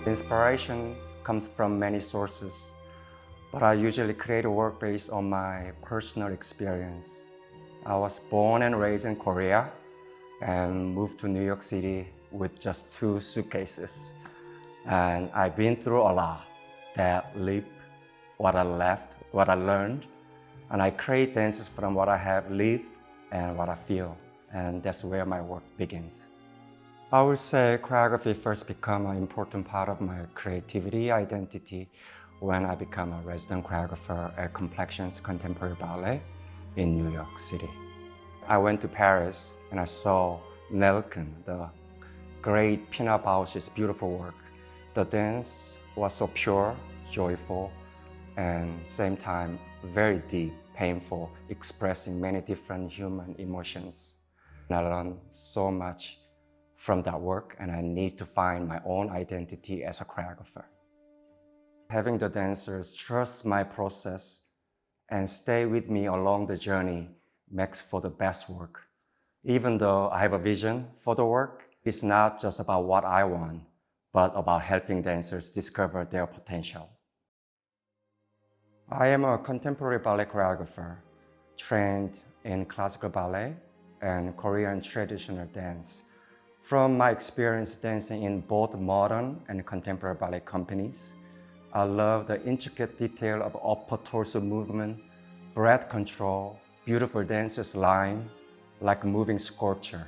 Inspiration comes from many sources, but I usually create work based on my personal experience. I was born and raised in Korea and moved to New York City with just 2 suitcases. And I've been through a lot that lived what I left, what I learned, and I create dances from what I have lived and what I feel, and that's where my work begins. I would say choreography first became an important part of my creativity identity when I became a resident choreographer at Complexions Contemporary Ballet in New York City. I went to Paris and I saw Nelken, the great Pina Bausch's beautiful work. The dance was so pure, joyful, and same time very deep, painful, expressing many different human emotions. And I learned so much from that work, and I need to find my own identity as a choreographer. Having the dancers trust my process and stay with me along the journey makes for the best work. Even though I have a vision for the work, it's not just about what I want, but about helping dancers discover their potential. I am a contemporary ballet choreographer, trained in classical ballet and Korean traditional dance. From my experience dancing in both modern and contemporary ballet companies, I love the intricate detail of upper torso movement, breath control, beautiful dancers line, like moving sculpture,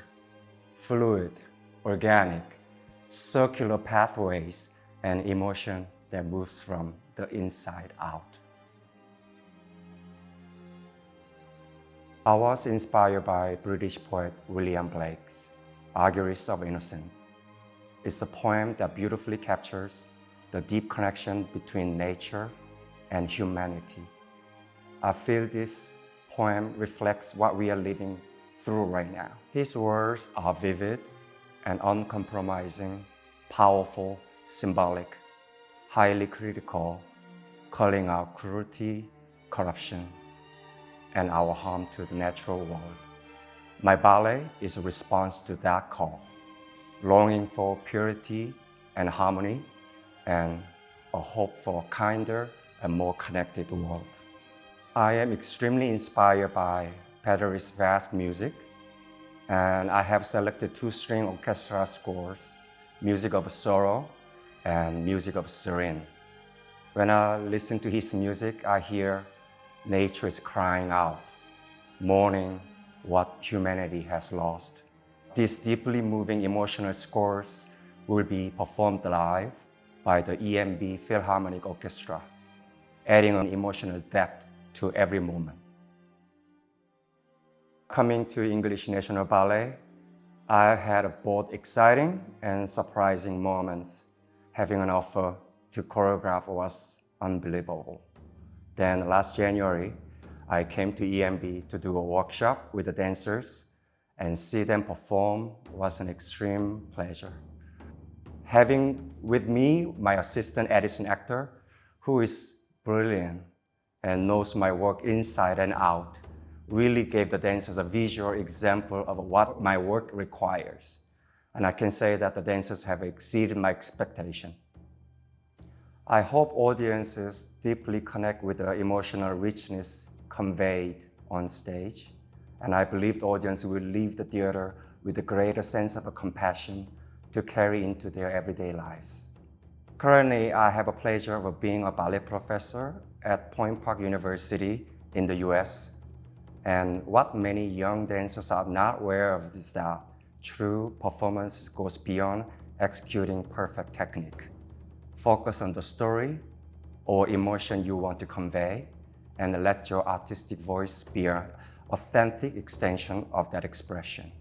fluid, organic, circular pathways, and emotion that moves from the inside out. I was inspired by British poet William Blake's Auguries of Innocence. It's a poem that beautifully captures the deep connection between nature and humanity. I feel this poem reflects what we are living through right now. His words are vivid and uncompromising, powerful, symbolic, highly critical, calling out cruelty, corruption, and our harm to the natural world. My ballet is a response to that call, longing for purity and harmony, and a hope for a kinder and more connected world. I am extremely inspired by Pēteris Vasks music, and I have selected 2 string orchestra scores, Music of Sorrow and Music of Serene. When I listen to his music, I hear nature is crying out, mourning what humanity has lost. These deeply moving emotional scores will be performed live by the EMB Philharmonic Orchestra, adding an emotional depth to every moment. Coming to English National Ballet, I had both exciting and surprising moments. Having an offer to choreograph was unbelievable. Then last January, I came to EMB to do a workshop with the dancers, and see them perform was an extreme pleasure. Having with me my assistant Edison actor, who is brilliant and knows my work inside and out, really gave the dancers a visual example of what my work requires. And I can say that the dancers have exceeded my expectation. I hope audiences deeply connect with the emotional richness conveyed on stage, and I believe the audience will leave the theater with a greater sense of compassion to carry into their everyday lives. Currently, I have a pleasure of being a ballet professor at Point Park University in the US. And what many young dancers are not aware of is that true performance goes beyond executing perfect technique. Focus on the story or emotion you want to convey, and let your artistic voice be an authentic extension of that expression.